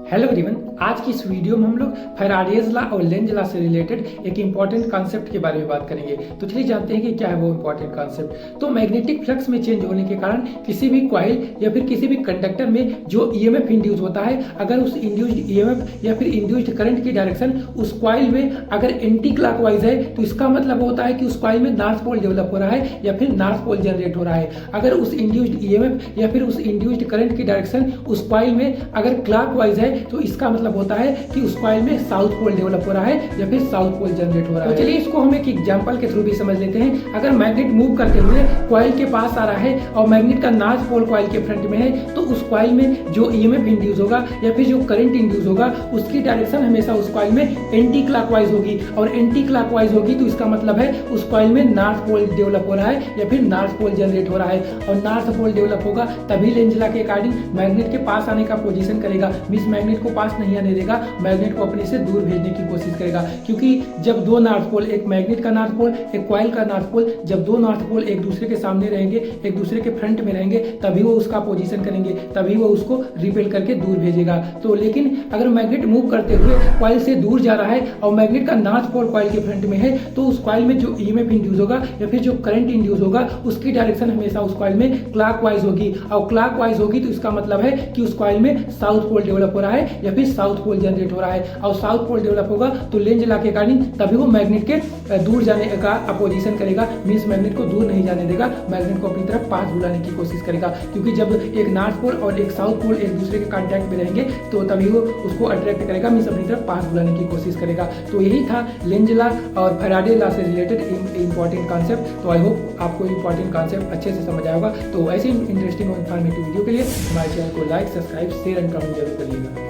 Hello everyone, आज की इस वीडियो में हम लोग फैराडेज लॉ और लेंज लॉ से रिलेटेड एक इंपॉर्टेंट कॉन्सेप्ट के बारे में बात करेंगे। तो चलिए जानते हैं कि क्या है वो इंपॉर्टेंट कॉन्सेप्ट। तो मैग्नेटिक फ्लक्स में चेंज होने के कारण किसी भी कॉइल या फिर किसी भी कंडक्टर में जो ईएमएफ इंड्यूस होता है, अगर उस इंड्यूस्ड ईएमएफ या फिर इंड्यूस्ड करंट की डायरेक्शन उस कॉइल में अगर एंटी क्लॉकवाइज है तो इसका मतलब होता है कि उस कॉइल में नॉर्थ पोल डेवलप हो रहा है या फिर नॉर्थ पोल जनरेट हो रहा है। अगर उस इंड्यूस्ड ईएमएफ या फिर उस इंड्यूस्ड करंट की डायरेक्शन उस कॉइल में अगर क्लॉकवाइज है तो इसका मतलब होता है कि उस कॉइल में साउथ पोल डेवलप हो रहा है या फिर साउथ पोल जनरेट हो रहा है। तो चलिए इसको हम एक एग्जांपल के थ्रू भी समझ लेते हैं। अगर मैग्नेट मूव करते हुए कॉइल के पास आ रहा है और मैग्नेट का नॉर्थ पोल कॉइल के फ्रंट में है तो उस कॉइल में जो ईएमएफ इंड्यूस होगा या फिर जो करंट इंड्यूस होगा उसकी डायरेक्शन हमेशा उस कॉइल में एंटी क्लॉकवाइज होगी, और एंटी क्लॉकवाइज होगी तो इसका मतलब है उस कॉइल में नॉर्थ पोल डेवलप हो रहा है या फिर नॉर्थ पोल जनरेट हो रहा है। और नॉर्थ पोल डेवलप होगा तभी लेंज लॉ के अकॉर्डिंग मैग्नेट के पास आने का पोजीशन करेगा, मींस मैग्नेट को पास नहीं आने देगा, मैग्नेट को अपने से दूर भेजने की कोशिश करेगा। क्योंकि जब दो नॉर्थ पोल, एक मैग्नेट का नॉर्थ पोल एक कॉइल का नॉर्थ पोल, जब दो नॉर्थ पोल एक दूसरे के सामने रहेंगे, एक दूसरे के फ्रंट में रहेंगे, तभी वो उसका पोजीशन करेंगे, तभी वो उसको रिपेल करके दूर भेजेगा। तो लेकिन अगर मैग्नेट मूव करते हुए कॉइल से दूर जा रहा है और मैग्नेट का नॉर्थ पोल कॉइल के फ्रंट में है तो उस कॉइल में जो ईएमएफ इंड्यूस होगा या फिर जो करंट इंड्यूस होगा उसकी डायरेक्शन हमेशा उस कॉइल में क्लॉकवाइज होगी, और क्लॉकवाइज होगी तो इसका मतलब है कि उस कॉइल में साउथ पोल डेवलप हो रहा है या फिर साउथ पोल जनरेट हो रहा है। और साउथ पोल डेवलप होगा तो लेंज लॉ के अकॉर्डिंग तभी वो मैग्नेट के दूर जाने का अपोजिशन करेगा, मींस मैग्नेट को दूर नहीं जाने देगा, मैग्नेट को अपनी तरफ पास बुलाने की कोशिश करेगा। क्योंकि जब एक नॉर्थ पोल और एक साउथ पोल एक दूसरे के कांटेक्ट में रहेंगे तो तभी वो उसको अट्रैक्ट करेगा, मींस अपनी तरफ पास बुलाने की कोशिश करेगा। तो यही था लेंज लॉ और फैराडे लॉ से रिलेटेड इंपॉर्टेंट कॉन्सेप्ट। तो आई होप आपको इंपॉर्टेंट कॉन्सेप्ट अच्छे से समझ आया होगा। तो ऐसे इंटरेस्टिंग और इन्फॉर्मेटिव वीडियो के लिए हमारे चैनल को like, subscribe, share and comment जरूर करिएगा।